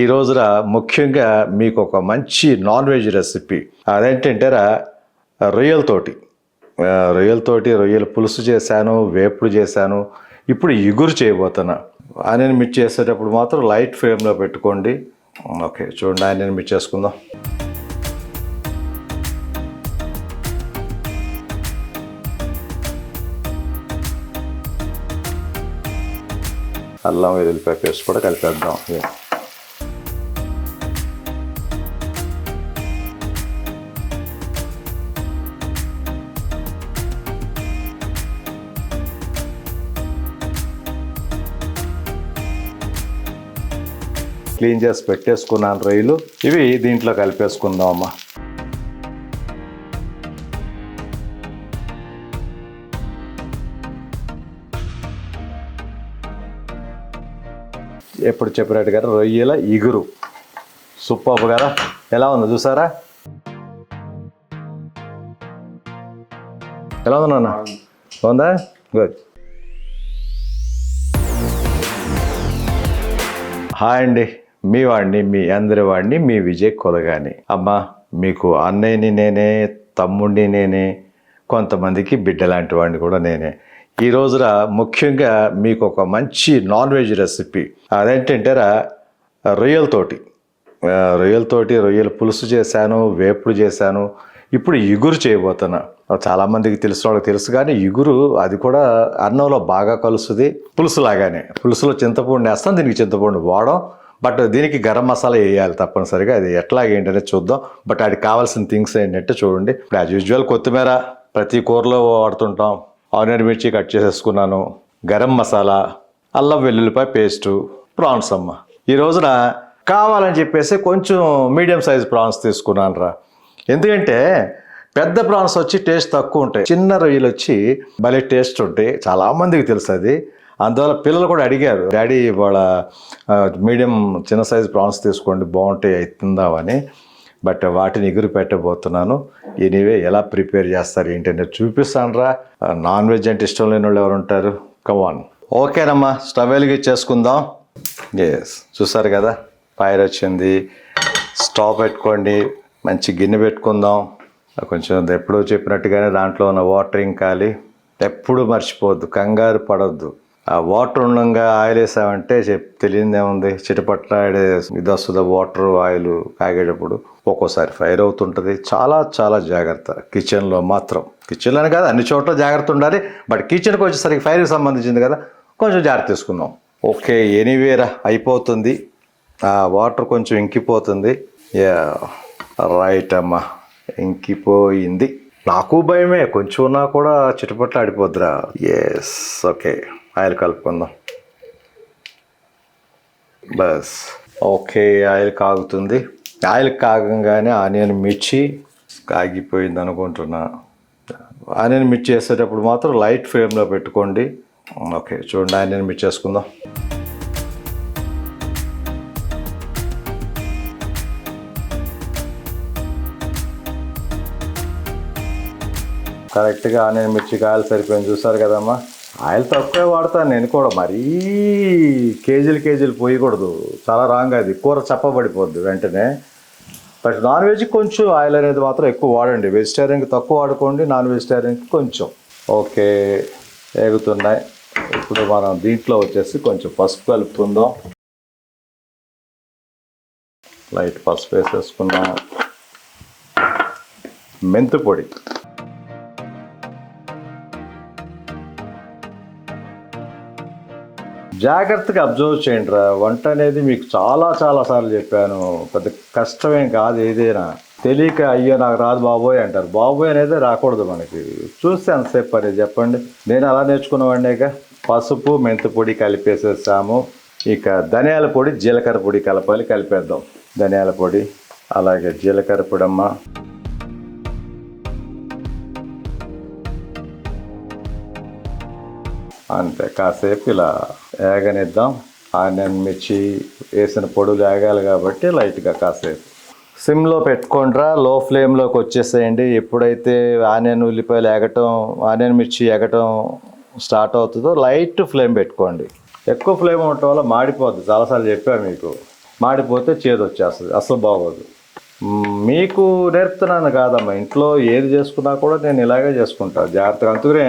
ఈ రోజున ముఖ్యంగా మీకు ఒక మంచి నాన్ వెజ్ రెసిపీ అదేంటంటే రొయ్యల పులుసు చేశాను, వేపుడు చేశాను. ఇప్పుడు ఇగురు చేయబోతున్నా. ఆనియన్ మిర్చి చేసేటప్పుడు మాత్రం లైట్ ఫ్లేమ్లో పెట్టుకోండి. ఓకే, చూడండి, ఆనియన్ మిర్చి చేసుకుందాం. అల్లం వెల్లుల్లిపాయ పేస్ట్ కూడా కలిపేద్దాం. క్లీన్ చేసి పెట్టేసుకున్నాను రొయ్యలు. ఇవి దీంట్లో కలిపేసుకుందాం అమ్మా. ఎప్పుడు చెప్పినట్టు కదా రొయ్యల ఇగురు సూపర్ కదా. ఎలా ఉందో చూసారా? ఎలా ఉందా నాన్న? బాగుందా? గుడ్. హాయ్ అండి, మీ వాడిని, మీ అందరి వాడిని, మీ విజయ్ కొలగాని. అమ్మా, మీకు అన్నయ్యని నేనే, తమ్ముడిని నేనే, కొంతమందికి బిడ్డ లాంటి వాడిని కూడా నేనే. ఈ రోజున ముఖ్యంగా మీకు ఒక మంచి నాన్ వెజ్ రెసిపీ అదేంటంటే రొయ్యల పులుసు చేశాను, వేపుడు చేశాను. ఇప్పుడు ఇగురు చేయబోతున్నా. చాలామందికి తెలిసిన వాళ్ళకి తెలుసు, కానీ ఇగురు అది కూడా అన్నంలో బాగా కలుస్తుంది. పులుసులో చింతపండు వేస్తాం, దీనికి చింతపండు వాడం. బట్ దీనికి గరం మసాలా వేయాలి తప్పనిసరిగా. అది ఎట్లాగేంటనే చూద్దాం. బట్ అది కావాల్సిన థింగ్స్ ఏంటంటే చూడండి. ఇప్పుడు యాజ్ యూజువల్ కొత్తిమీర ప్రతి కూరలో వాడుతుంటాం. ఆనియన్ మిర్చి కట్ చేసేసుకున్నాను, గరం మసాలా, అల్లం వెల్లుల్లిపాయ పేస్టు, ప్రాన్స్ అమ్మ. ఈ రోజున కావాలని చెప్పేసి కొంచెం మీడియం సైజ్ ప్రాన్స్ తీసుకున్నాను రా. ఎందుకంటే పెద్ద ప్రాన్స్ వచ్చి టేస్ట్ తక్కువ ఉంటాయి, చిన్న రొయ్యలు వచ్చి భలే టేస్ట్ ఉంటాయి. చాలామందికి తెలుసు అది. అందువల్ల పిల్లలు కూడా అడిగారు, డాడీ వాళ్ళ మీడియం చిన్న సైజ్ ప్రాన్స్ తీసుకోండి, బాగుంటాయి అవుతుందామని. బట్ వాటిని ఇగురు పెట్టబోతున్నాను. ఎనీవే ఎలా ప్రిపేర్ చేస్తారు ఏంటంటే చూపిస్తాను రా. నాన్ వెజ్ అంటే ఇష్టం లేని వాళ్ళు ఎవరు ఉంటారు? కమాన్. ఓకేనమ్మా, స్టవ్ వెలిగించేసుకుందాం. ఎస్, చూసారు కదా ఫైర్ వచ్చింది. స్టవ్ పెట్టుకోండి, మంచి గిన్నె పెట్టుకుందాం. కొంచెం ఎప్పుడో చెప్పినట్టుగానే దాంట్లో ఉన్న వాటర్ ఇంకాలి. ఎప్పుడు మర్చిపోవద్దు, కంగారు పడవద్దు. ఆ వాటర్ ఉండగా ఆయిల్ వేసామంటే తెలియదేముంది, చిటపట్ల ఇది వస్తుంది. వాటర్ ఆయిల్ కాగేటప్పుడు ఒక్కోసారి ఫైర్ అవుతుంటుంది. చాలా చాలా జాగ్రత్త కిచెన్లో మాత్రం. కిచెన్లోనే కాదు, అన్ని చోట్ల జాగ్రత్త ఉండాలి. బట్ కిచెన్కి వచ్చేసరికి ఫైర్కి సంబంధించింది కదా, కొంచెం జాగ్రత్త తీసుకుందాం. ఓకే, ఎనీవేరా అయిపోతుంది. ఆ వాటర్ కొంచెం ఇంకిపోతుంది. రైట్ అమ్మా, ఇంకిపోయింది. నాకు భయమే, కొంచెం ఉన్నా కూడా చిటపట్ల ఆడిపోద్దురా. ఎస్, ఓకే, ఆయిల్ కలుపుకుందాం. బస్, ఓకే, ఆయిల్ కాగుతుంది. ఆయిల్ కాగంగానే ఆనియన్ మిర్చి కాగిపోయింది అనుకుంటున్నా. ఆనియన్ మిర్చి వేసేటప్పుడు మాత్రం లైట్ ఫ్లేమ్లో పెట్టుకోండి. ఓకే, చూడండి, ఆనియన్ మిర్చి వేసుకుందాం. కరెక్ట్గా ఆనియన్ మిర్చికి ఆయిల్ సరిపోయింది. చూసారు కదమ్మా. ఆయిల్ తక్కువే వాడతాను నేను కూడా, మరీ కేజీలు పోయకూడదు, చాలా రాంగ్. అది కూర చప్పబడిపోద్ది వెంటనే. బట్ నాన్ వెజ్కి కొంచెం ఆయిల్ అనేది మాత్రం ఎక్కువ వాడండి. వెజిటేరియన్కి తక్కువ వాడుకోండి, నాన్ వెజిటేరియన్కి కొంచెం. ఓకే, వేగుతున్నాయి. ఇప్పుడు మనం దీంట్లో వచ్చేసి కొంచెం పసుపు కలుపుకుందాం. లైట్ పసుపు వేసేసుకున్నాం. మెంతు పొడి, జాగ్రత్తగా అబ్జర్వ్ చేయండి రా. వంట అనేది మీకు చాలా సార్లు చెప్పాను, పెద్ద కష్టమేం కాదు. ఏదైనా తెలియక అయ్యో నాకు రాదు బాబోయ్ అంటారు. బాబోయ్ అనేది రాకూడదు మనకి. చూస్తే అంతసేపు అనేది చెప్పండి. నేను అలా నేర్చుకున్నవాడినేగా. పసుపు మెంతు పొడి కలిపేసేసాము. ఇక ధనియాల పొడి, జీలకర్ర పొడి కలపాలి. కలిపేద్దాం. ధనియాల పొడి, అలాగే జీలకర్ర పొడి అమ్మ. అంతే, కాసేపు ఇలా వేగనిద్దాం. ఆనియన్ మిర్చి వేసిన పొడులు వేగాలి కాబట్టి లైట్గా కాసేపు సిమ్లో పెట్టుకోండిరా. లో ఫ్లేమ్లోకి వచ్చేసేయండి. ఎప్పుడైతే ఆనియన్ మిర్చి ఎగటం స్టార్ట్ అవుతుందో లైట్ ఫ్లేమ్ పెట్టుకోండి. ఎక్కువ ఫ్లేమ్ ఉండటం వల్ల మాడిపోద్ది. చాలాసార్లు చెప్పాను మీకు. మాడిపోతే చేదు వచ్చేస్తుంది, అసలు బాగోదు. మీకు నేర్పుతున్నాను కాదమ్మా, ఇంట్లో ఏది చేసుకున్నా కూడా నేను ఇలాగే చేసుకుంటాను జాగ్రత్తగా. అందుకనే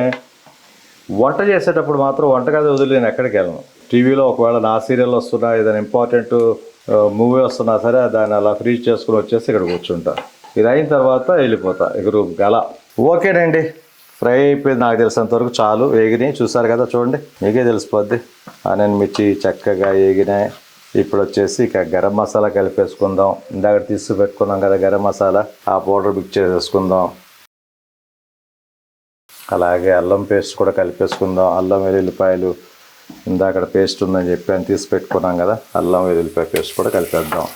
వంట చేసేటప్పుడు మాత్రం వంటగది వదిలి నేను ఎక్కడికి వెళ్ళను. టీవీలో ఒకవేళ నా సీరియల్ వస్తున్నా, ఏదైనా ఇంపార్టెంట్ మూవీ వస్తున్నా సరే దాన్ని అలా ఫ్రీజ్ చేసుకుని వచ్చేసి ఇక్కడ కూర్చుంటా. ఇది అయిన తర్వాత వెళ్ళిపోతా ఇక రూమ్కి అలా. ఓకేనండి, ఫ్రై అయిపోయింది నాకు తెలిసినంత వరకు చాలు. వేగినాయి చూసారు కదా, చూడండి మీకే తెలిసిపోద్ది. నేను మిర్చి చక్కగా వేగినాయి. ఇప్పుడు వచ్చేసి ఇక గరం మసాలా కలిపేసుకుందాం. ఇందాక తీసి పెట్టుకున్నాం కదా గరం మసాలా, ఆ పౌడర్ మిక్స్ చేసేసుకుందాం. అలాగే అల్లం పేస్ట్ కూడా కలిపేసుకుందాం. అల్లం వెల్లుల్లిపాయలు ఇందాక పేస్ట్ ఉందని చెప్పి తీసి పెట్టుకున్నాం కదా, అల్లం వెల్లుల్లిపాయ పేస్ట్ కూడా కలిపేద్దాం.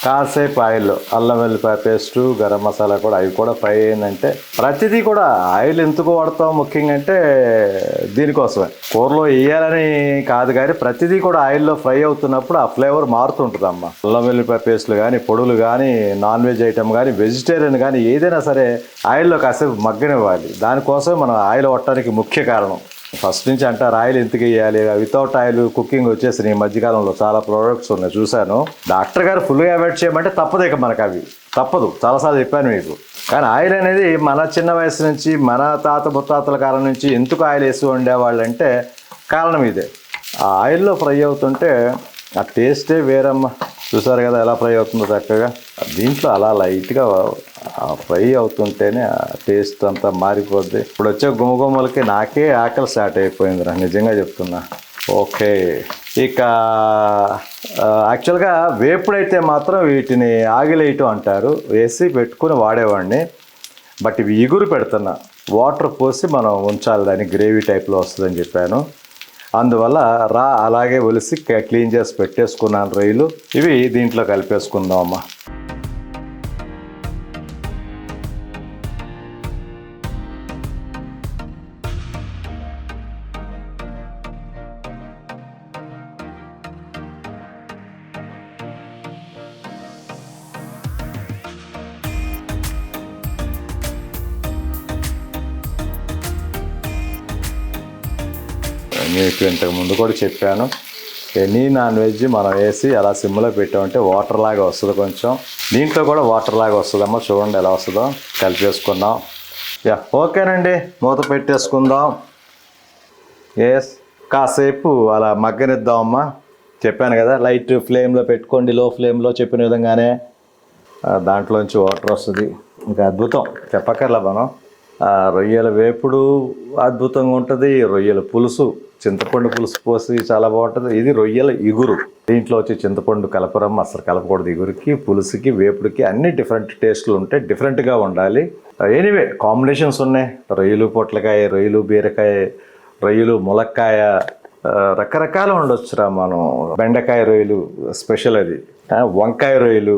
కాసేపు ఆయిల్, అల్లం వెల్లిపాయ పేస్టు, గరం మసాలా కూడా అవి కూడా ఫ్రై అయిందంటే, ప్రతిదీ కూడా ఆయిల్ ఎందుకు వాడతాం ముఖ్యంగా అంటే దీనికోసమే. కూరలో వేయాలని కాదు కానీ ప్రతిదీ కూడా ఆయిల్లో ఫ్రై అవుతున్నప్పుడు ఆ ఫ్లేవర్ మారుతుంటుందమ్మా. అల్లం వెల్లిపాయ పేస్టులు కానీ, పొడులు కానీ, నాన్ వెజ్ ఐటమ్ కానీ, వెజిటేరియన్ కానీ ఏదైనా సరే ఆయిల్లో కాసేపు మగ్గనివ్వాలి. దానికోసమే మనం ఆయిల్ వాడటానికి ముఖ్య కారణం. ఫస్ట్ నుంచి అంటారు ఆయిల్ ఎందుకు వేయాలి, వితౌట్ ఆయిల్ కుకింగ్ వచ్చేసి ఈ మధ్యకాలంలో చాలా ప్రోడక్ట్స్ ఉన్నాయి చూశాను. డాక్టర్ గారు ఫుల్గా అవాయిడ్ చేయమంటే తప్పదు, ఇక మనకు అవి తప్పదు, చాలాసార్లు చెప్పాను మీకు. కానీ ఆయిల్ అనేది మన చిన్న వయసు నుంచి, మన తాత ముత్తాతల కాలం నుంచి ఎందుకు ఆయిల్ వేసి ఉండేవాళ్ళు అంటే కారణం ఇదే. ఆ ఆయిల్లో ఫ్రై అవుతుంటే ఆ టేస్టే వేరమ్మా. చూసారు కదా ఎలా ఫ్రై అవుతుందో చక్కగా. దీంట్లో అలా లైట్గా ఫ్రై అవుతుంటేనే ఆ టేస్ట్ అంతా మారిపోద్ది. ఇప్పుడు వచ్చే గుమగుమలకి నాకే ఆకలి స్టార్ట్ అయిపోయిందిరా, నిజంగా చెప్తున్నా. ఓకే, ఇక యాక్చువల్గా వేపుడైతే మాత్రం వీటిని ఆగిలేయటం అంటారు, వేసి పెట్టుకుని వాడేవాడిని. బట్ ఇవి ఇగురు పెడుతున్నా, వాటర్ పోసి మనం ఉంచాలి, దాన్ని గ్రేవీ టైప్లో వస్తుందని చెప్పాను. అందువల్ల అలాగే ఒలిసి క్లీన్ చేసి పెట్టేసుకున్నాను రొయ్యలు. ఇవి దీంట్లో కలిపేసుకుందాం అమ్మా. మీకు ఇంతకు ముందు కూడా చెప్పాను, ఎనీ నాన్ వెజ్ మనం వేసి అలా సిమ్లో పెట్టామంటే వాటర్ లాగా వస్తుంది. కొంచెం దీంట్లో కూడా వాటర్ లాగా వస్తుందమ్మా, చూడండి ఎలా వస్తుందో. కలిపేసుకుందాం. ఓకేనండి, మూత పెట్టేసుకుందాం. కాసేపు అలా మగ్గనిద్దామమ్మా. చెప్పాను కదా లైట్ ఫ్లేమ్లో పెట్టుకోండి, లో ఫ్లేమ్లో చెప్పిన విధంగానే. దాంట్లోంచి వాటర్ వస్తుంది, ఇంకా అద్భుతం, చెప్పక్కర్లా మనం. రొయ్యల వేపుడు అద్భుతంగా ఉంటుంది. రొయ్యల పులుసు, చింతపండు పులుసు పోసి చాలా బాగుంటుంది. ఇది రొయ్యల ఇగురు. దీంట్లో వచ్చి చింతపండు కలపరం అసలు కలపకూడదు. ఇగురికి, పులుసుకి, వేపుడికి అన్ని డిఫరెంట్ టేస్ట్లు ఉంటాయి, డిఫరెంట్గా ఉండాలి. ఎనీవే కాంబినేషన్స్ ఉన్నాయి. రొయ్యలు పొట్లకాయ, రొయ్యలు బీరకాయ, రొయ్యలు ములక్కాయ, రకరకాలు ఉండొచ్చురా. మనం బెండకాయ రొయ్యలు స్పెషల్, అది వంకాయ రొయ్యలు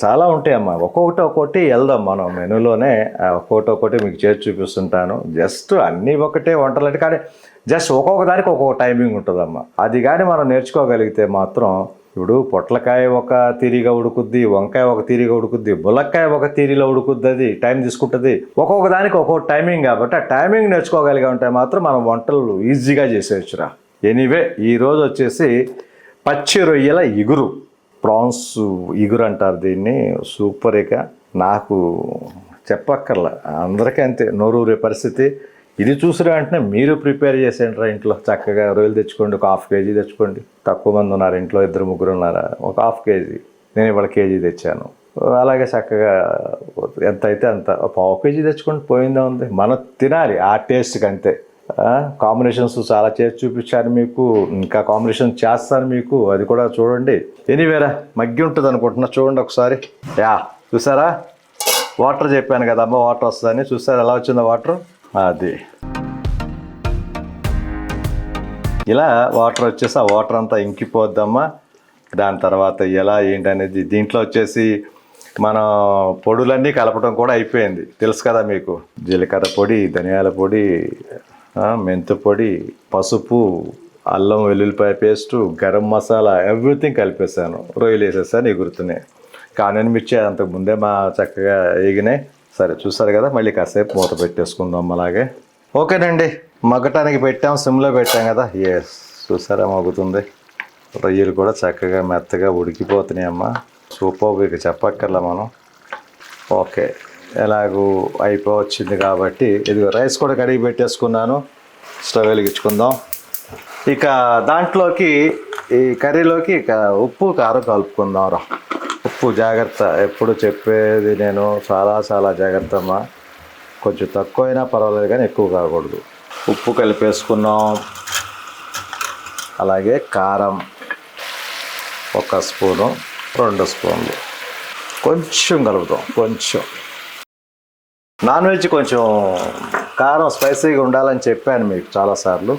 చాలా ఉంటాయమ్మా. ఒక్కొక్కటి వెళ్దాం మనం మెనూలోనే. ఒక్కొక్కటి మీకు చేసి చూపిస్తుంటాను. జస్ట్ అన్నీ ఒకటే వంటలు కానీ జస్ట్ ఒక్కొక్క దానికి ఒక్కొక్క టైమింగ్ ఉంటుందమ్మా. అది కానీ మనం నేర్చుకోగలిగితే మాత్రం, ఇప్పుడు పొట్లకాయ ఒక తీరిగా ఉడుకుద్ది, వంకాయ ఒక తీరిగా ఉడుకుద్ది, ములక్కాయ ఒక తీరిలో ఉడుకుద్ది, అది టైం తీసుకుంటుంది. ఒక్కొక్క దానికి ఒక్కొక్క టైమింగ్ కాబట్టి ఆ టైమింగ్ నేర్చుకోగలిగా ఉంటే మాత్రం మనం వంటలు ఈజీగా చేసేయచ్చురా. ఎనీవే ఈరోజు వచ్చేసి పచ్చి రొయ్యల ఇగురు, ప్రాన్స్ ఇగురు అంటారు దీన్ని. సూపర్గా, నాకు చెప్పక్కర్లా, అందరికీ అంతే నోరూరే పరిస్థితి. ఇది చూసిన వెంటనే మీరు ప్రిపేర్ చేసేయండిరా ఇంట్లో. చక్కగా రొయ్యలు తెచ్చుకోండి, ఒక 1/2 కేజీ తెచ్చుకోండి. తక్కువ మంది ఉన్నారు ఇంట్లో, 2-3 ఉన్నారా, ఒక 1/2 కేజీ. నేను ఇవాళ కేజీ తెచ్చాను. అలాగే చక్కగా ఎంత అయితే అంత 1/2 కేజీ తెచ్చుకోండి, పోయిందే ఉంది. మనం తినాలి ఆ టేస్ట్కి అంతే. కాంబినేషన్స్ చాలా చేసి చూపించాను మీకు, ఇంకా కాంబినేషన్ చేస్తాను మీకు, అది కూడా చూడండి. ఎనీవేరా మగ్గి ఉంటుంది అనుకుంటున్నా, చూడండి ఒకసారి. చూసారా, వాటర్ చెప్పాను కదమ్మా వాటర్ వస్తుందని. చూసారా ఎలా వచ్చిందో వాటర్, అది ఇలా వాటర్ వచ్చేసి ఆ వాటర్ అంతా ఇంకిపోద్దమ్మా. దాని తర్వాత ఎలా ఏంటనేది దీంట్లో వచ్చేసి మన పొడులన్నీ కలపడం కూడా అయిపోయింది, తెలుసు కదా మీకు. జీలకర్ర పొడి, ధనియాల పొడి, మెంతు పొడి, పసుపు, అల్లం వెల్లుల్లిపాయ పేస్టు, గరం మసాలా ఎవ్రీథింగ్ కలిపేసాను. రొయ్యలు వేసేసాను, ఎగురుతున్నాయి. కానియన్ మిర్చి అంతకు ముందే చక్కగా ఎగినాయి. సరే చూసారు కదా, మళ్ళీ కాసేపు మూత పెట్టేసుకుందాం అలాగే. ఓకేనండి, మగ్గటానికి పెట్టాం, సిమ్లో పెట్టాం కదా. ఎస్, చూసారా మగ్గుతుంది. రొయ్యలు కూడా చక్కగా మెత్తగా ఉడికిపోతున్నాయి అమ్మ. సూపర్, ఇక చెప్పక్కర్లా మనం. ఓకే, ఎలాగూ అయిపోవచ్చింది కాబట్టి ఇదిగో రైస్ కూడా కడిగి పెట్టేసుకున్నాను. స్టవ్ వెలిగించుకుందాం. ఇక దాంట్లోకి, ఈ కర్రీలోకి ఇక ఉప్పు కారం కలుపుకుందాం రా. ఉప్పు జాగ్రత్త, ఎప్పుడు చెప్పేది నేను, చాలా చాలా జాగ్రత్త అమ్మా. కొంచెం తక్కువైనా పర్వాలేదు కానీ ఎక్కువ కాకూడదు. ఉప్పు కలిపేసుకున్నాం. అలాగే కారం 1 స్పూను, 2 స్పూన్లు, కొంచెం కలుపుతాం. కొంచెం నాన్ వెజ్ కొంచెం కారం స్పైసీగా ఉండాలని చెప్పాను మీకు చాలాసార్లు.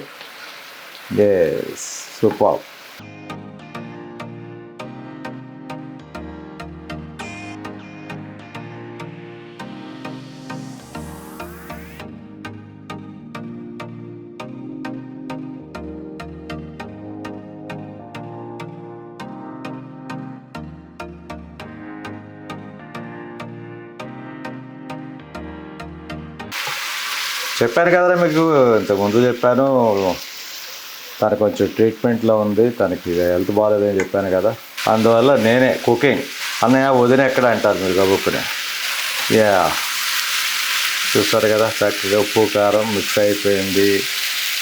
సూపర్. చెప్పాను కదరా మీకు, ఇంతకుముందు చెప్పాను. తను కొంచెం ట్రీట్మెంట్లో ఉంది, తనకి హెల్త్ బాగాలేదని చెప్పాను కదా. అందువల్ల నేనే కుకింగ్. అన్నయ్య వదిన ఎక్కడ అంటారు మీరు గబుక్కునే. యా, చూస్తారు కదా చక్కగా ఉప్పు కారం మిక్స్ అయిపోయింది.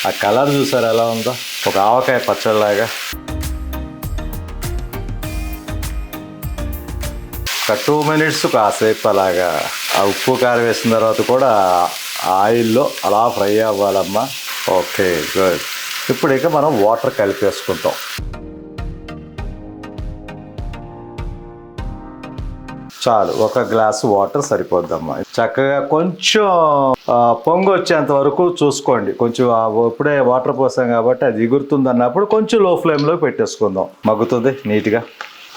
ఆ కలర్ చూసారు ఎలా ఉందో, ఒక ఆవకాయ పచ్చడిలాగా. ఒక 2 మినిట్స్ కాసేపు అలాగా ఆ ఉప్పు కారం వేసిన తర్వాత కూడా ఆయిల్లో అలా ఫ్రై అవ్వాలమ్మా. Okay, good. ఇప్పుడు ఇక మనం వాటర్ కలిపేసుకుంటాం. చాలు, 1 గ్లాసు వాటర్ సరిపోద్దమ్మా. చక్కగా కొంచెం పొంగు వచ్చేంత వరకు చూసుకోండి. కొంచెం ఇప్పుడే వాటర్ పోసాం కాబట్టి అది ఎగురుతుంది అన్నప్పుడు కొంచెం లో ఫ్లేమ్లో పెట్టేసుకుందాం. మగ్గుతుంది నీట్గా.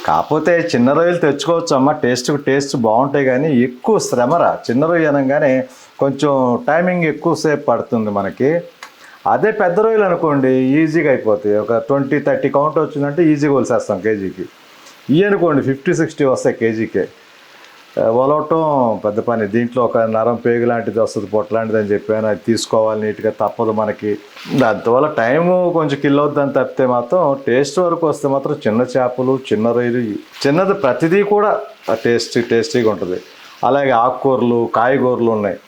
కాకపోతే చిన్న రొయ్యలు తెచ్చుకోవచ్చు అమ్మ, టేస్ట్ బాగుంటాయి. కానీ ఎక్కువ శ్రమరా చిన్న రొయ్య అనగానే, కొంచెం టైమింగ్ ఎక్కువసేపు పడుతుంది మనకి. అదే పెద్ద రొయ్యలు అనుకోండి ఈజీగా అయిపోతాయి. ఒక 20-30 కౌంట్ వచ్చిందంటే ఈజీగా వలిసేస్తాం కేజీకి. ఇవి అనుకోండి 50-60 వస్తాయి కేజీకే. వలవటం పెద్ద పని. దీంట్లో ఒక నరం పేగు లాంటిది వస్తుంది, పొట్ట లాంటిది అని చెప్పాను. అది తీసుకోవాలి నీట్గా, తప్పదు మనకి. దాంతోవల్ల టైము కొంచెం కిల్ అవుద్దని తప్పితే మాత్రం టేస్ట్ వరకు వస్తే మాత్రం చిన్న చేపలు, చిన్న రొయ్యలు, చిన్నది ప్రతిదీ కూడా టేస్టీగా ఉంటుంది. అలాగే ఆకుకూరలు, కాయగూరలు ఉన్నాయి.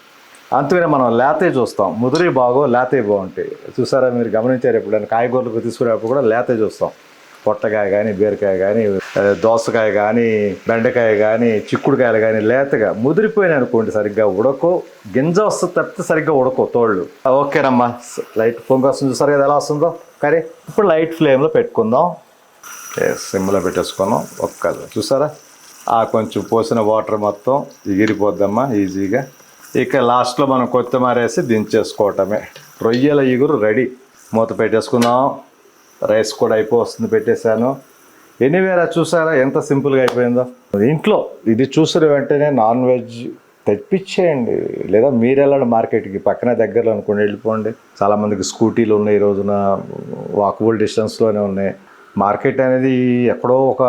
అందుకనే మనం లేతే చూస్తాం. ముదిరి లేతే బాగుంటాయి. చూసారా మీరు, గమనించారు ఎప్పుడైనా? కాయగూరలకు తీసుకునేటప్పుడు కూడా లేతే చూస్తాం. పొట్టకాయ కానీ, బీరకాయ కానీ, దోసకాయ కానీ, బెండకాయ కానీ, చిక్కుడుకాయలు కానీ లేతగా ముదిరిపోయినాయి అనుకోండి, సరిగ్గా ఉడకో, గింజ వస్తుంది తప్పితే సరిగ్గా ఉడకో తోళ్ళు. ఓకేనమ్మా, లైట్ పొంగు వస్తుంది. చూసారు కదా ఎలా వస్తుందో కర్రీ. ఇప్పుడు లైట్ ఫ్లేమ్లో పెట్టుకుందాం. సిమ్లో పెట్టేసుకున్నాం. చూసారా, ఆ కొంచెం పోసిన వాటర్ మొత్తం ఎగిరిపోద్దమ్మా ఈజీగా. ఇక లాస్ట్లో మనం కొత్తిమీర వేసి దించేసుకోవటమే. రొయ్యల ఇగురు రెడీ. మూత పెట్టేసుకుందాం. రైస్ కూడా అయిపోతుంది, పెట్టేశాను. ఎనీవేరా, చూసారా ఎంత సింపుల్గా అయిపోయిందో. ఇంట్లో ఇది చూసిన వెంటనే నాన్ వెజ్ తెప్పించేయండి. లేదా మీరు వెళ్ళండి మార్కెట్కి, పక్కనే దగ్గరలో అనుకోండి, వెళ్ళిపోండి. చాలామందికి స్కూటీలు ఉన్నాయి, ఈ రోజున వాకబుల్ డిస్టెన్స్లోనే ఉన్నాయి. మార్కెట్ అనేది ఎక్కడో ఒక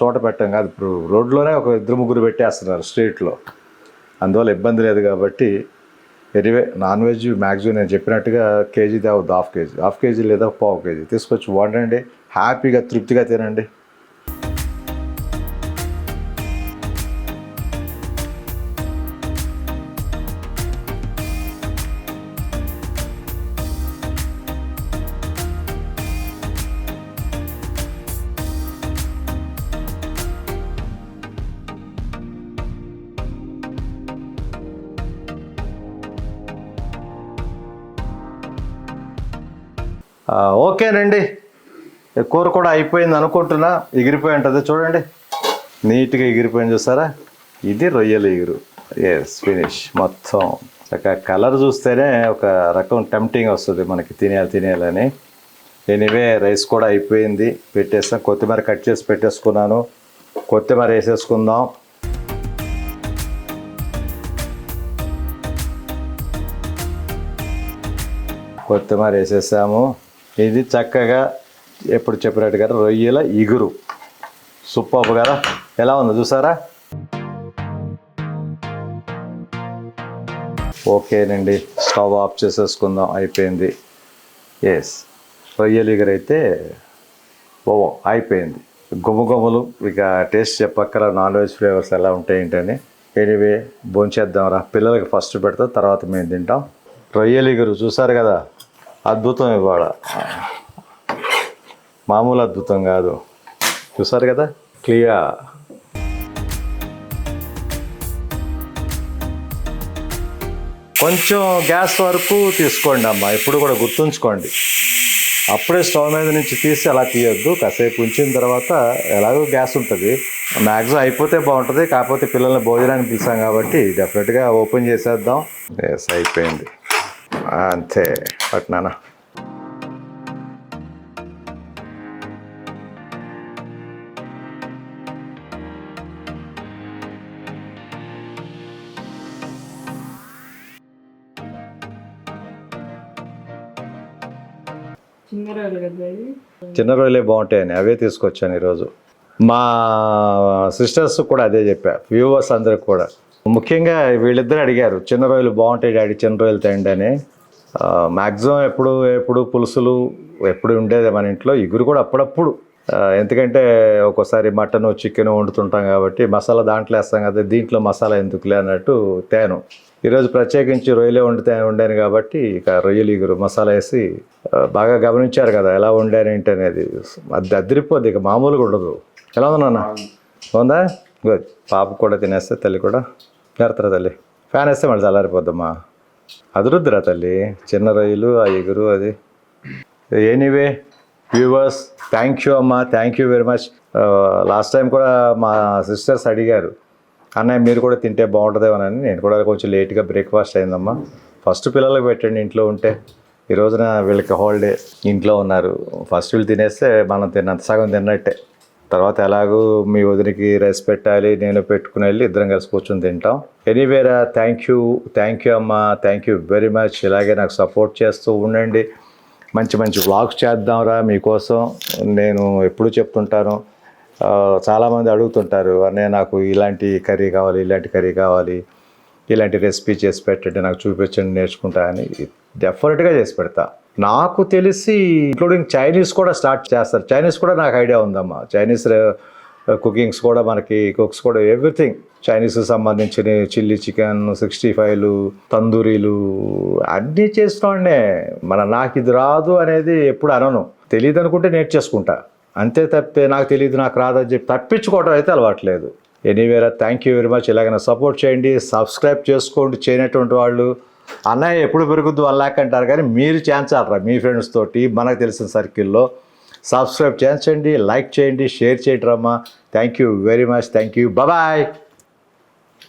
చోట పెట్టాం కాదు, ఇప్పుడు రోడ్లోనే ఒక 2-3 పెట్టేస్తున్నారు స్ట్రీట్లో. అందువల్ల ఇబ్బంది లేదు కాబట్టి. ఎనివే, నాన్ వెజ్ మ్యాక్సిమం నేను చెప్పినట్టుగా కేజీ తేవద్దు, హాఫ్ కేజీ లేదా 1/4 కేజీ తీసుకొచ్చి వండండి. హ్యాపీగా తృప్తిగా తినండి. ఓకేనండి, కూర కూడా అయిపోయింది అనుకుంటున్నా. ఎగిరిపోయి ఉంటుంది చూడండి, నీట్గా ఎగిరిపోయింది. చూసారా, ఇది రొయ్యల ఎగురు. ఎస్, ఫినిష్ మొత్తం. కలర్ చూస్తేనే ఒక రకం టెంప్టింగ్ వస్తుంది మనకి, తినేయాలని. ఎనీవే, రైస్ కూడా అయిపోయింది, పెట్టేస్తాం. కొత్తిమీర కట్ చేసి పెట్టేసుకున్నాను. కొత్తిమీర వేసేసుకుందాం. కొత్తిమీర వేసేసాము. ఇది చక్కగా ఎప్పుడు చెప్పినట్టుగా రొయ్యల ఇగురు సూపర్ కదా. ఎలా ఉందో చూసారా? ఓకేనండి, స్టవ్ ఆఫ్ చేసేసుకుందాం. అయిపోయింది. ఎస్, రొయ్యల ఇగురు అయితే అయిపోయింది. గుమ్మగుమ్మలు ఇక టేస్ట్ చెప్పక్కల నాన్ వెజ్ ఫ్లేవర్స్ ఎలా ఉంటాయి ఏంటని. ఎనీవే భోంచేద్దాంరా. పిల్లలకి ఫస్ట్ పెడతా, తర్వాత మేము తింటాం. రొయ్యల ఇగురు చూసారు కదా, అద్భుతం ఇవాళ, మామూలు అద్భుతం కాదు. చూసారు కదా క్లియర్. కొంచెం గ్యాస్ వరకు తీసుకోండి అమ్మా, ఎప్పుడు కూడా గుర్తుంచుకోండి. అప్పుడే స్టవ్ మీద నుంచి తీసి అలా తీయొద్దు. కాసేపు ఉంచిన తర్వాత ఎలాగో గ్యాస్ ఉంటుంది, మ్యాక్సిమం అయిపోతే బాగుంటుంది. కాకపోతే పిల్లల్ని భోజనానికి పిలిచాం కాబట్టి డెఫినెట్గా ఓపెన్ చేసేద్దాం. ఎస్, అయిపోయింది అంతే. పట్నానా చిన్న రొయ్యలే బాగుంటాయని అవే తీసుకొచ్చాను ఈరోజు. మా సిస్టర్స్ కూడా అదే చెప్పా, వ్యూవర్స్ అందరికి కూడా. ముఖ్యంగా వీళ్ళిద్దరు అడిగారు, చిన్న రొయ్యలు బాగుంటాయి డాడీ, చిన్న రొయ్యలు తిండి అని. మ్యాక్సిమం ఎప్పుడు పులుసులు ఎప్పుడు ఉండేది మన ఇంట్లో. ఇగురు కూడా అప్పుడప్పుడు, ఎందుకంటే ఒక్కోసారి మటన్ చికెన్ వండుతుంటాం కాబట్టి మసాలా దాంట్లో వేస్తాం కదా, దీంట్లో మసాలా ఎందుకులే అన్నట్టు తేను. ఈరోజు ప్రత్యేకించి రొయ్యలే వండాను కాబట్టి ఇక రొయ్యలు ఇగురు మసాలా వేసి, బాగా గమనించారు కదా ఎలా వండాను ఏంటి అనేది. అది అదిరిపోద్ది, ఇక మామూలుగా ఉండదు. ఎలా ఉంది నాన్న? ఉందా? గుడ్. పాప కూడా తినేస్తే, తల్లి కూడా నేర్తారా తల్లి. ఫ్యాన్ వేస్తే మళ్ళీ చల్లారిపోద్దమ్మా. అదురుద్దురా తల్లి, చిన్న రొయ్యలు ఆ ఎగురు అది. ఎనీవే వ్యూవర్స్, థ్యాంక్ యూ అమ్మా, thank you very much. Last time కూడా మా సిస్టర్స్ అడిగారు, అన్నయ్య మీరు కూడా తింటే బాగుంటుందేమోనని. నేను కూడా కొంచెం లేట్గా బ్రేక్ఫాస్ట్ అయిందమ్మా. ఫస్ట్ పిల్లలకు పెట్టండి ఇంట్లో ఉంటే. ఈ రోజున వీళ్ళకి హాలిడే, ఇంట్లో ఉన్నారు. ఫస్ట్ వీళ్ళు తినేస్తే మనం తిన్నంత సగం తిన్నట్టే. తర్వాత ఎలాగూ మీ వదినికి రైస్ పెట్టాలి, నేను పెట్టుకుని వెళ్ళి ఇద్దరం కలిసి కూర్చొని తింటాం. ఎనీవేరా, థ్యాంక్ యూ అమ్మా, థ్యాంక్ యూ వెరీ మచ్. ఇలాగే నాకు సపోర్ట్ చేస్తూ ఉండండి. మంచి మంచి వ్లాగ్స్ చేద్దాంరా మీకోసం. నేను ఎప్పుడూ చెప్తుంటాను, చాలామంది అడుగుతుంటారు, అన్నయ్య నాకు ఇలాంటి కర్రీ కావాలి, ఇలాంటి కర్రీ కావాలి, ఇలాంటి రెసిపీ చేసి పెట్టండి, నాకు చూపించండి, నేర్చుకుంటా అని. డెఫినెట్గా చేసి పెడతా. నాకు తెలిసి ఇంక్లూడింగ్ చైనీస్ కూడా స్టార్ట్ చేస్తారు. చైనీస్ కూడా నాకు ఐడియా ఉందమ్మా. చైనీస్ కుకింగ్స్ కూడా మనకి, కుక్స్ కూడా ఎవ్రీథింగ్ చైనీస్కి సంబంధించిన చిల్లీ చికెన్, 65లు, తందూరీలు అన్నీ చేస్తున్నాడే. నాకు ఇది రాదు అనేది ఎప్పుడు అనను. తెలియదు అనుకుంటే నేర్చేసుకుంటా అంతే తప్పితే నాకు తెలియదు నాకు రాదని చెప్పి తప్పించుకోవడం అయితే అలవాట్లేదు. ఎనీవేరా, థ్యాంక్ యూ వెరీ మచ్. ఇలాగైనా సపోర్ట్ చేయండి, సబ్స్క్రైబ్ చేసుకోండి. చేయనటువంటి వాళ్ళు అన్నయ్య ఎప్పుడు పెరుగుద్దు 1 lakh అంటారు, కానీ మీరు చేయించాలరా మీ ఫ్రెండ్స్ తోటి, మనకు తెలిసిన సర్కిల్లో. సబ్స్క్రైబ్ చేయించండి, లైక్ చేయండి, షేర్ చేయండి రమ్మా. Thank you very much. Thank you. Bye.